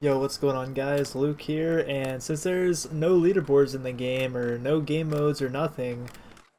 Yo, what's going on guys? Luke here, and since there's no leaderboards in the game or no game modes or nothing,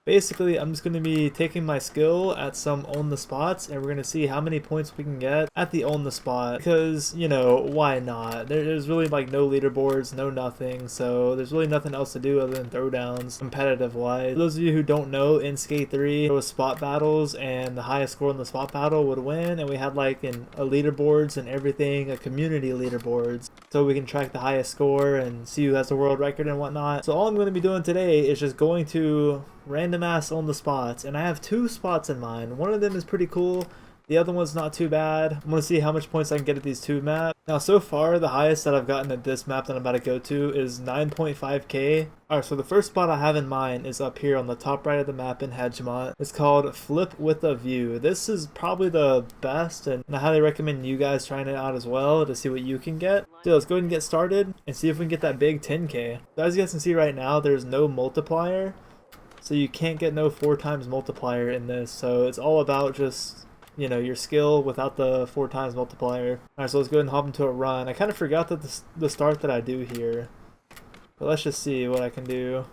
basically I'm just going to be taking my skill at some on the spots and we're going to see how many points we can get at the on the spot because, why not? There's really like no leaderboards, no nothing, so there's really nothing else to do other than throwdowns competitive wise. For those of you who don't know, in Skate 3 there was spot battles and the highest score in the spot battle would win, and we had like a leaderboards and everything, a community leaderboards, so we can track the highest score and see who has the world record and whatnot. So all I'm going to be doing today is just going to random ass on the spots, and I have two spots in mind. One of them is pretty cool, the other one's not too bad. I'm going to see how much points I can get at these two maps. Now so far the highest that I've gotten at this map that I'm about to go to is 9.5k. Alright, so the first spot I have in mind is up here on the top right of the map in Hedgemont. It's called Flip with a View. This is probably the best, and I highly recommend you guys trying it out as well to see what you can get. So let's go ahead and get started and see if we can get that big 10k. So as you guys can see right now, there's no multiplier, so you can't get no 4 times multiplier in this, so it's all about just, your skill without the 4 times multiplier. Alright, so let's go ahead and hop into a run. I kind of forgot that the start that I do here, but let's just see what I can do.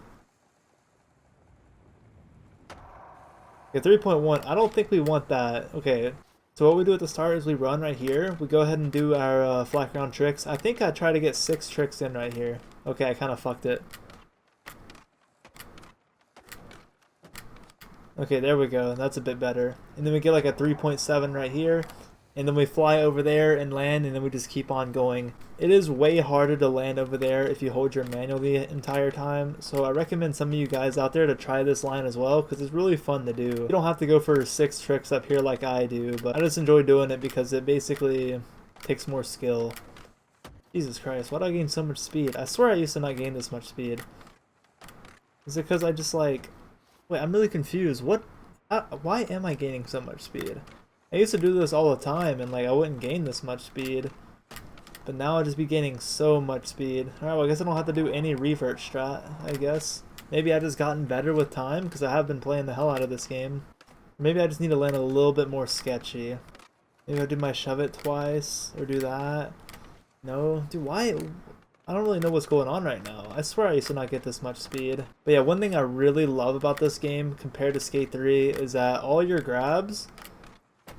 Okay, 3.1, I don't think we want that. Okay, so what we do at the start is we run right here. We go ahead and do our flat ground tricks. I think I try to get 6 tricks in right here. Okay, I kind of fucked it. Okay, there we go. That's a bit better. And then we get like a 3.7 right here. And then we fly over there and land, and then we just keep on going. It is way harder to land over there if you hold your manual the entire time. So I recommend some of you guys out there to try this line as well, because it's really fun to do. You don't have to go for 6 tricks up here like I do, but I just enjoy doing it because it basically takes more skill. Jesus Christ, why do I gain so much speed? I swear I used to not gain this much speed. Is it because I just like... Wait, I'm really confused. Why am I gaining so much speed? I used to do this all the time and like I wouldn't gain this much speed. But now I just be gaining so much speed. Alright, well I guess I don't have to do any revert strat, I guess. Maybe I just gotten better with time because I have been playing the hell out of this game. Maybe I just need to land a little bit more sketchy. Maybe I do my shove it twice or do that. No? Dude, why? I don't really know what's going on right now. I swear I used to not get this much speed. But yeah, one thing I really love about this game compared to Skate 3 is that all your grabs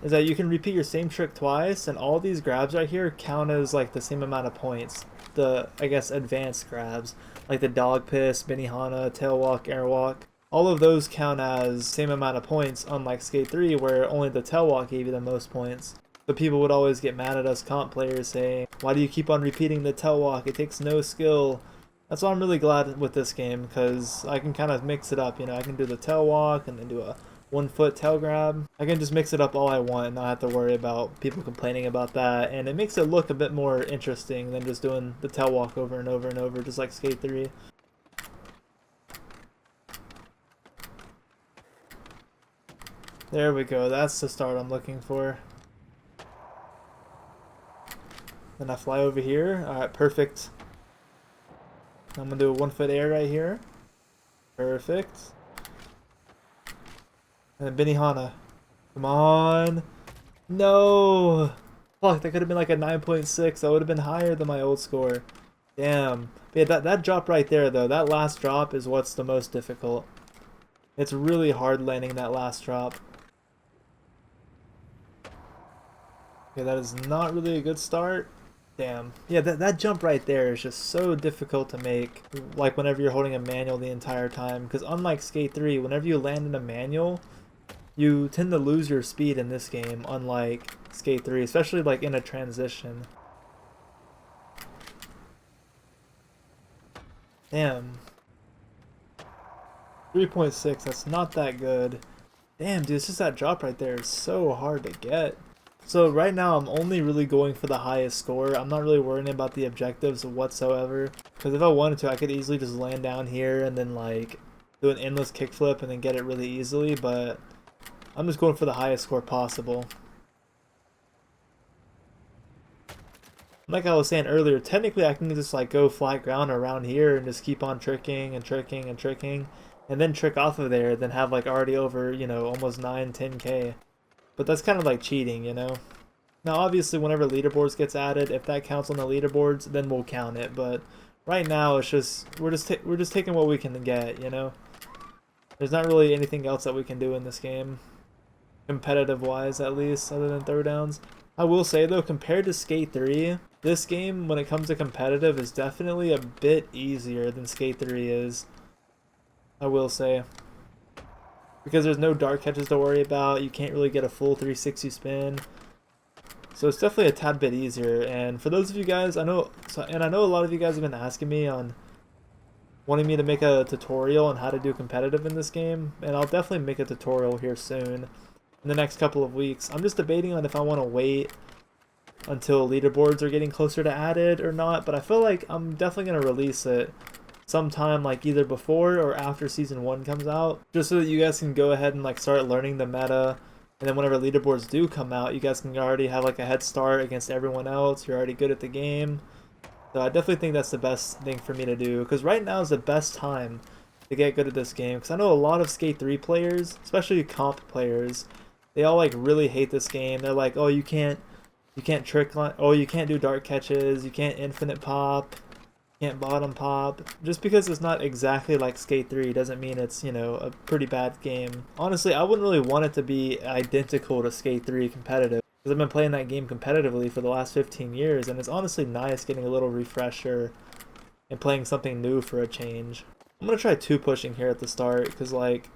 is that you can repeat your same trick twice, and all these grabs right here count as like the same amount of points. The, I guess, advanced grabs, like the dog piss, Benihana, tail walk, air walk. All of those count as same amount of points, unlike Skate 3 where only the tail walk gave you the most points. But people would always get mad at us comp players saying, why do you keep on repeating the tail walk? It takes no skill. That's why I'm really glad with this game, because I can kind of mix it up. I can do the tail walk and then do a 1 foot tail grab. I can just mix it up all I want and not have to worry about people complaining about that. And it makes it look a bit more interesting than just doing the tail walk over and over and over, just like Skate 3. There we go. That's the start I'm looking for. Then I fly over here. Alright, perfect. I'm gonna do a 1 foot air right here. Perfect. And then Benihana. Come on. No! Fuck, that could have been like a 9.6. That would have been higher than my old score. Damn. But yeah, that drop right there though, that last drop is what's the most difficult. It's really hard landing that last drop. Okay, that is not really a good start. Damn. Yeah, that jump right there is just so difficult to make, like whenever you're holding a manual the entire time, because unlike Skate 3, whenever you land in a manual, you tend to lose your speed in this game, unlike Skate 3, especially like in a transition. Damn. 3.6, that's not that good. Damn, dude, it's just that drop right there is so hard to get. So right now I'm only really going for the highest score. I'm not really worrying about the objectives whatsoever. Because if I wanted to, I could easily just land down here and then like do an endless kickflip and then get it really easily. But I'm just going for the highest score possible. Like I was saying earlier, technically I can just like go flat ground around here and just keep on tricking and tricking and tricking. And then trick off of there, then have like already over, almost 9-10k. But that's kind of like cheating, Now obviously whenever leaderboards gets added, if that counts on the leaderboards, then we'll count it. But right now it's just we're just taking what we can get, you know. There's not really anything else that we can do in this game, competitive wise at least, other than throwdowns. I will say though, compared to Skate 3, this game when it comes to competitive is definitely a bit easier than Skate 3 is. I will say. Because there's no dark catches to worry about, you can't really get a full 360 spin. So it's definitely a tad bit easier. And for those of you guys, I know a lot of you guys have been asking me on wanting me to make a tutorial on how to do competitive in this game, and I'll definitely make a tutorial here soon in the next couple of weeks. I'm just debating on if I want to wait until leaderboards are getting closer to added or not, but I feel like I'm definitely going to release it sometime like either before or after season 1 comes out, just so that you guys can go ahead and like start learning the meta, and then whenever leaderboards do come out, you guys can already have like a head start against everyone else. You're already good at the game. So I definitely think that's the best thing for me to do, because right now is the best time to get good at this game, because I know a lot of Skate 3 players, especially comp players, they all like really hate this game. They're like, oh, you can't trick line, oh, you can't do dark catches, you can't infinite pop, you can't bottom pop. Just because it's not exactly like Skate 3 doesn't mean it's, you know, a pretty bad game. Honestly, I wouldn't really want it to be identical to Skate 3 competitive, because I've been playing that game competitively for the last 15 years, and it's honestly nice getting a little refresher and playing something new for a change. I'm going to try 2 pushing here at the start, because like,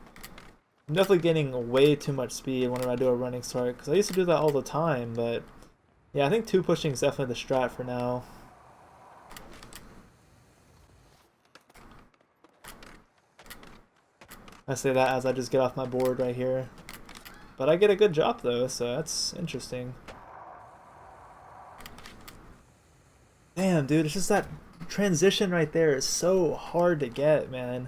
I'm definitely getting way too much speed whenever I do a running start, because I used to do that all the time, but yeah, I think 2 pushing is definitely the strat for now. I say that as I just get off my board right here. But I get a good drop though, so that's interesting. Damn, dude, it's just that transition right there is so hard to get, man.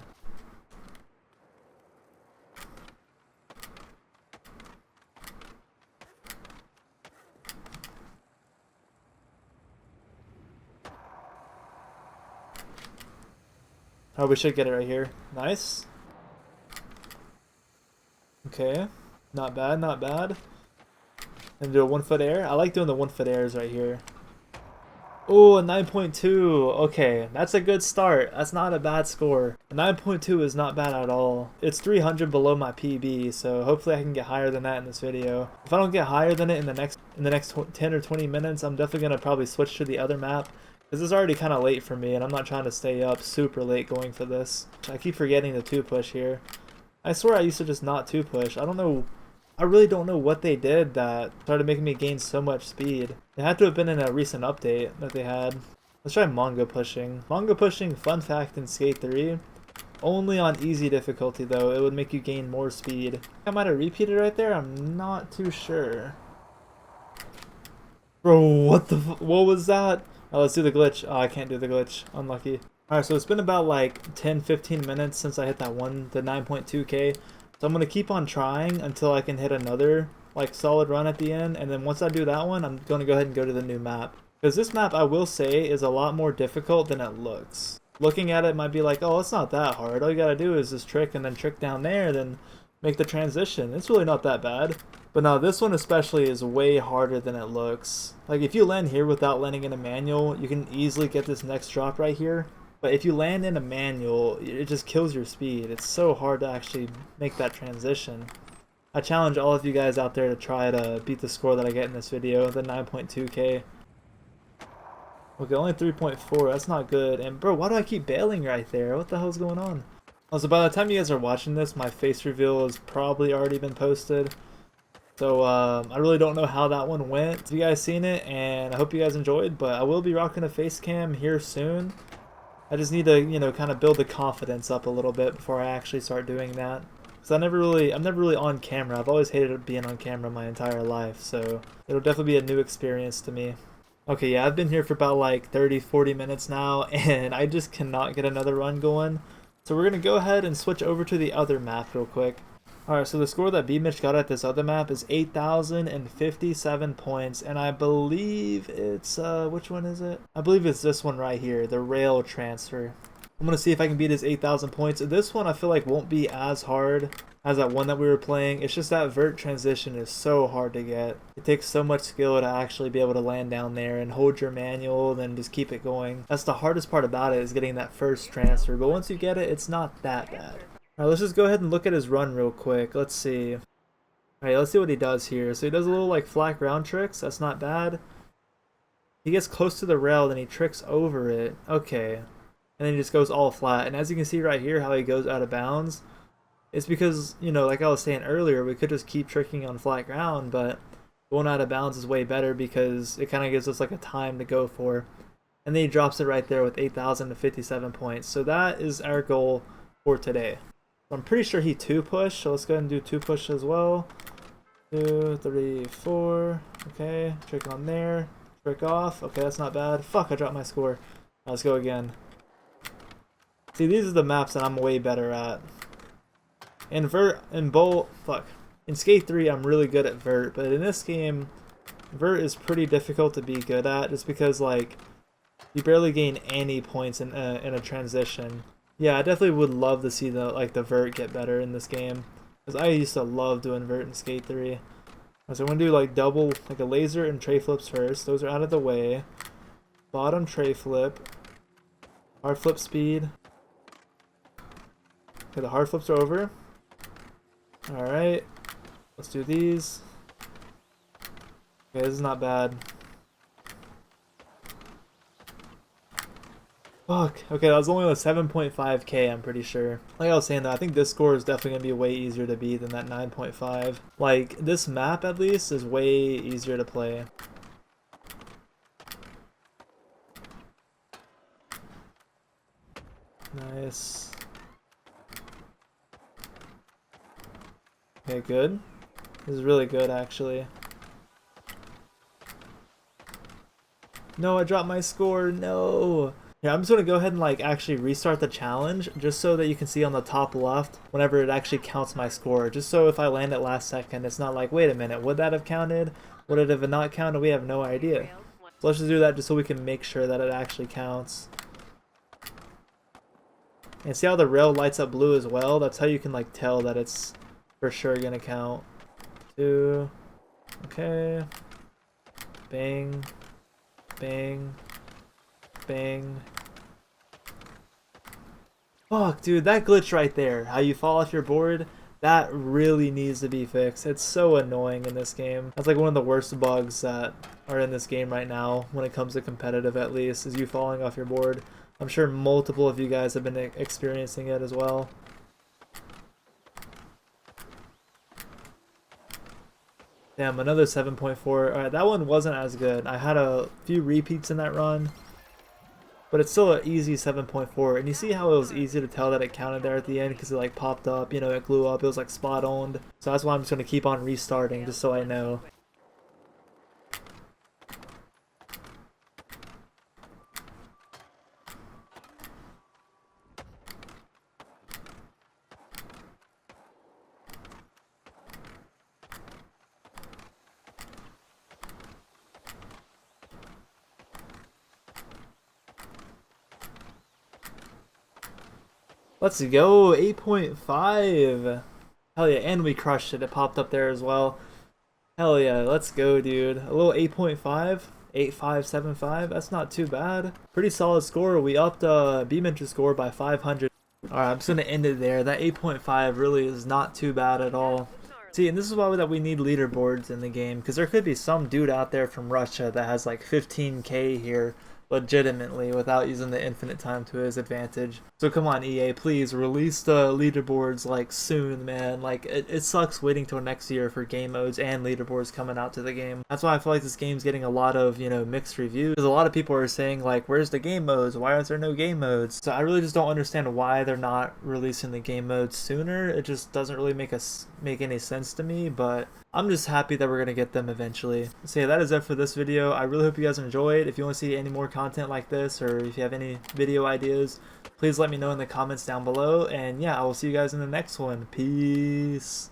Oh, we should get it right here. Nice. Okay. Not bad, not bad. And do a 1 foot air. I like doing the 1 foot airs right here. Oh, a 9.2. Okay, that's a good start. That's not a bad score. A 9.2 is not bad at all. It's 300 below my PB, so hopefully I can get higher than that in this video. If I don't get higher than it in the next 10 or 20 minutes, I'm definitely gonna probably switch to the other map, because it's already kind of late for me, and I'm not trying to stay up super late going for this. I keep forgetting the 2 push here. I swear I used to just not 2 push. I don't know. I really don't know what they did that started making me gain so much speed. It had to have been in a recent update that they had. Let's try manga pushing. Manga pushing, fun fact in Skate 3, only on easy difficulty though, it would make you gain more speed. I might have repeated right there, I'm not too sure. Bro, what was that? Oh, let's do the glitch. Oh, I can't do the glitch. Unlucky. Alright, so it's been about like 10-15 minutes since I hit that the 9.2k. So I'm going to keep on trying until I can hit another like solid run at the end, and then once I do that one, I'm going to go ahead and go to the new map. Because this map, I will say, is a lot more difficult than it looks. Looking at it might be like, oh, it's not that hard. All you got to do is this trick and then trick down there, then make the transition. It's really not that bad. But no, this one especially is way harder than it looks. Like if you land here without landing in a manual, you can easily get this next drop right here. But if you land in a manual, it just kills your speed. It's so hard to actually make that transition. I challenge all of you guys out there to try to beat the score that I get in this video, the 9.2k. Okay, only 3.4, that's not good. And bro, why do I keep bailing right there? What the hell's going on? Also, by the time you guys are watching this, my face reveal has probably already been posted. So I really don't know how that one went. You guys seen it, and I hope you guys enjoyed, but I will be rocking a face cam here soon. I just need to, you know, kind of build the confidence up a little bit before I actually start doing that. Because I'm never really on camera. I've always hated being on camera my entire life, so it'll definitely be a new experience to me. Okay, yeah, I've been here for about like 30-40 minutes now, and I just cannot get another run going. So we're going to go ahead and switch over to the other map real quick. Alright, so the score that B-Mitch got at this other map is 8,057 points, and I believe it's, which one is it? I believe it's this one right here, the rail transfer. I'm gonna see if I can beat his 8,000 points. This one I feel like won't be as hard as that one that we were playing. It's just that vert transition is so hard to get. It takes so much skill to actually be able to land down there and hold your manual, then just keep it going. That's the hardest part about it, is getting that first transfer. But once you get it, it's not that bad. Alright, let's just go ahead and look at his run real quick. Let's see. Alright, let's see what he does here. So he does a little like flat ground tricks. That's not bad. He gets close to the rail, then he tricks over it. Okay. And then he just goes all flat. And as you can see right here, how he goes out of bounds, it's because, you know, like I was saying earlier, we could just keep tricking on flat ground, but going out of bounds is way better because it kind of gives us like a time to go for. And then he drops it right there with 8,057 points. So that is our goal for today. I'm pretty sure he 2-push, so let's go ahead and do 2-push as well. 2, 3, 4. Okay, trick on there. Trick off. Okay, that's not bad. Fuck, I dropped my score. Let's go again. See, these are the maps that I'm way better at. In vert and bowl, fuck. In Skate 3, I'm really good at vert, but in this game, vert is pretty difficult to be good at, just because like you barely gain any points in a transition. Yeah, I definitely would love to see the vert get better in this game, because I used to love doing vert in Skate 3. So I'm gonna do like double, like a laser and tray flips first. Those are out of the way. Bottom tray flip. Hard flip speed. Okay, the hard flips are over. Alright. Let's do these. Okay, this is not bad. Fuck. Okay, that was only a 7.5k, I'm pretty sure. Like I was saying though, I think this score is definitely going to be way easier to beat than that 9.5. Like, this map at least is way easier to play. Nice. Okay, good. This is really good, actually. No, I dropped my score. No. Yeah, I'm just gonna go ahead and like actually restart the challenge, just so that you can see on the top left whenever it actually counts my score. Just so if I land at last second, it's not like, wait a minute, would that have counted? Would it have not counted? We have no idea. So let's just do that just so we can make sure that it actually counts. And see how the rail lights up blue as well? That's how you can like tell that it's for sure gonna count. 2. Okay. Bang. Bang. Bang. Fuck, dude, that glitch right there, how you fall off your board, that really needs to be fixed. It's so annoying in this game. That's like one of the worst bugs that are in this game right now, when it comes to competitive at least, is you falling off your board. I'm sure multiple of you guys have been experiencing it as well. Damn, another 7.4. Alright, that one wasn't as good. I had a few repeats in that run, but it's still an easy 7.4. And you see how it was easy to tell that it counted there at the end because it like popped up, you know, it blew up, it was like spot on. So that's why I'm just going to keep on restarting just so I know. Let's go, 8.5. Hell yeah, and we crushed it. It popped up there as well. Hell yeah, let's go, dude. A little 8.5, 8575. That's not too bad. Pretty solid score. We upped B-Mentor's score by 500. Alright, I'm just going to end it there. That 8.5 really is not too bad at all. See, and this is why that we need leaderboards in the game, because there could be some dude out there from Russia that has like 15k here legitimately without using the infinite time to his advantage. So come on, EA, please release the leaderboards like soon, man. Like it sucks waiting till next year for game modes and leaderboards coming out to the game. That's why I feel like this game's getting a lot of, you know, mixed reviews, because a lot of people are saying like, where's the game modes? Why is there no game modes? So I really just don't understand why they're not releasing the game modes sooner. It just doesn't really make any sense to me, but I'm just happy that we're going to get them eventually. So yeah, that is it for this video. I really hope you guys enjoyed. If you want to see any more content like this, or if you have any video ideas, please let me know in the comments down below. And yeah, I will see you guys in the next one. Peace.